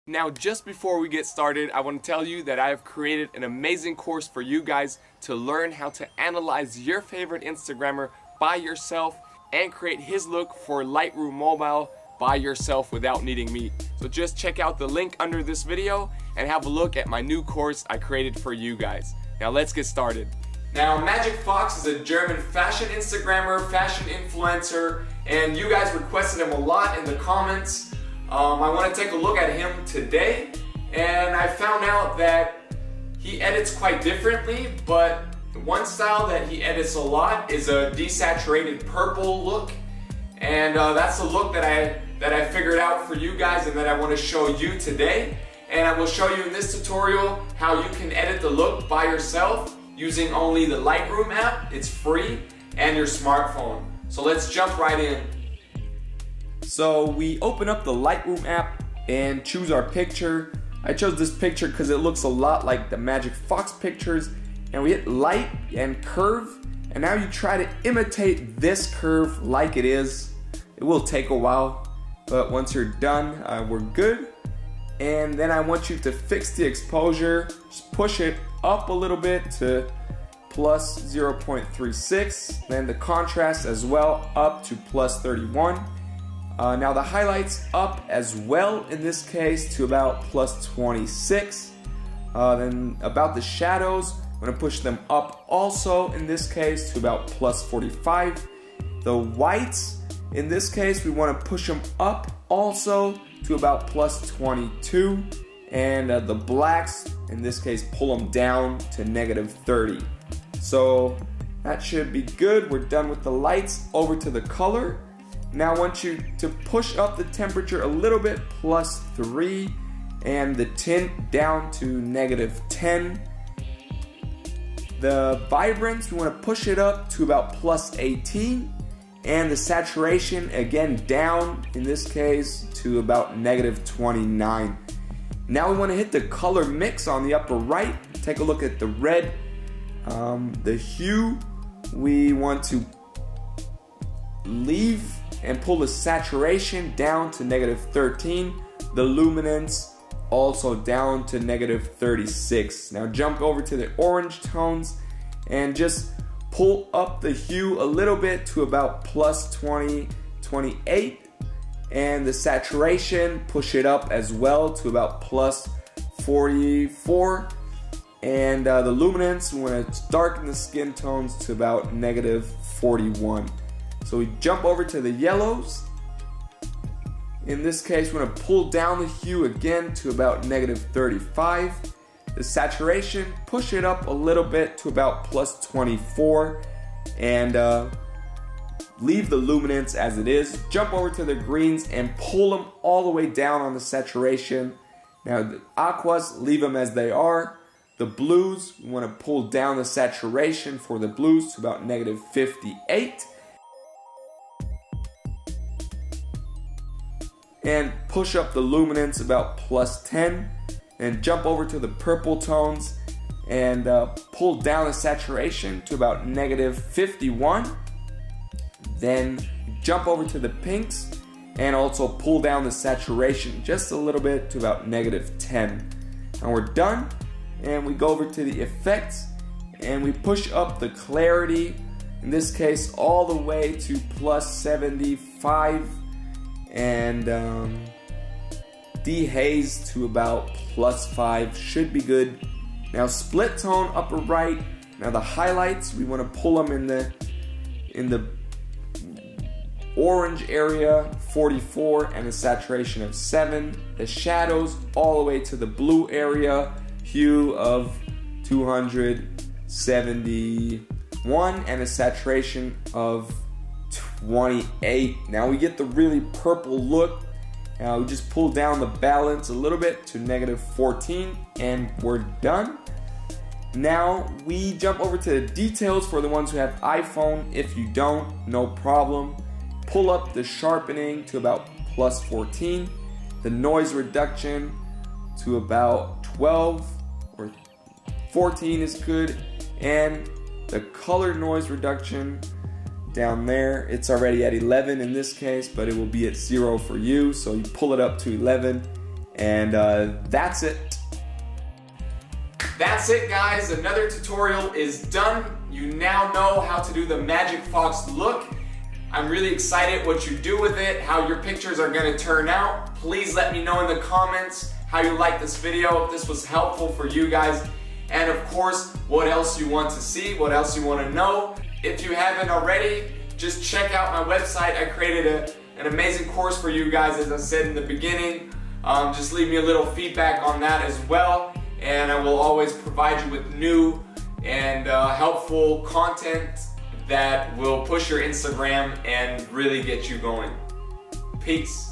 Now, just before we get started, I want to tell you that I have created an amazing course for you guys to learn how to analyze your favorite Instagrammer by yourself and create his look for Lightroom mobile by yourself without needing me. So just check out the link under this video and have a look at my new course I created for you guys. Now let's get started. Now, Magic Fox is a German fashion Instagrammer, fashion influencer, and you guys requested him a lot in the comments. I want to take a look at him today, and I found out that he edits quite differently, but one style that he edits a lot is a desaturated purple look, and that's the look that I figured out for you guys and that I want to show you today. And I will show you in this tutorial how you can edit the look by yourself using only the Lightroom app. It's free, and your smartphone. So let's jump right in. So we open up the Lightroom app and choose our picture. I chose this picture because it looks a lot like the Magic Fox pictures. And we hit light and curve. And now you try to imitate this curve like it is. It will take a while, but once you're done, we're good. And then I want you to fix the exposure. Just push it up a little bit to plus 0.36. Then the contrast as well up to plus 31. Now the highlights up as well in this case to about plus 26. Then about the shadows, I'm going to push them up also in this case to about plus 45. The whites in this case, we want to push them up also to about plus 22. And the blacks in this case, pull them down to negative 30. So that should be good. We're done with the lights. Over to the color. Now I want you to push up the temperature a little bit, plus 3, and the tint down to negative 10. The vibrance, we want to push it up to about plus 18, and the saturation again down, in this case, to about negative 29. Now we want to hit the color mix on the upper right. Take a look at the red. The hue, we want to leave and pull the saturation down to negative 13. The luminance also down to negative 36. Now jump over to the orange tones and just pull up the hue a little bit to about plus 20, 28. And the saturation, push it up as well to about plus 44. And the luminance, we want to darken the skin tones to about negative 41. So we jump over to the yellows. In this case, we're going to pull down the hue again to about negative 35. The saturation, push it up a little bit to about plus 24. And leave the luminance as it is. Jump over to the greens and pull them all the way down on the saturation. Now the aquas, leave them as they are. The blues, we want to pull down the saturation for the blues to about negative 58. And push up the luminance about plus 10. And jump over to the purple tones and pull down the saturation to about negative 51. Then jump over to the pinks and also pull down the saturation just a little bit to about negative 10. And we're done. And we go over to the effects and we push up the clarity, in this case all the way to plus 75. And dehaze to about plus 5 should be good. Now split tone upper right. Now the highlights, we want to pull them in the orange area, 44, and a saturation of 7. The shadows all the way to the blue area, hue of 271, and a saturation of 28. Now we get the really purple look. Now we just pull down the balance a little bit to negative 14 and we're done. Now we jump over to the details for the ones who have iPhone. If you don't, no problem. Pull up the sharpening to about plus 14. The noise reduction to about 12 or 14 is good. And the color noise reduction down there, it's already at 11 in this case, but it will be at 0 for you. So you pull it up to 11 And that's it. That's it, guys. Another tutorial is done. You now know how to do the Magic Fox look. I'm really excited what you do with it, how your pictures are gonna turn out. Please let me know in the comments how you like this video, if this was helpful for you guys, and of course, what else you want to see, what else you want to know. If you haven't already, just check out my website. I created an amazing course for you guys, as I said in the beginning. Just leave me a little feedback on that as well, and I will always provide you with new and helpful content that will push your Instagram and really get you going. Peace.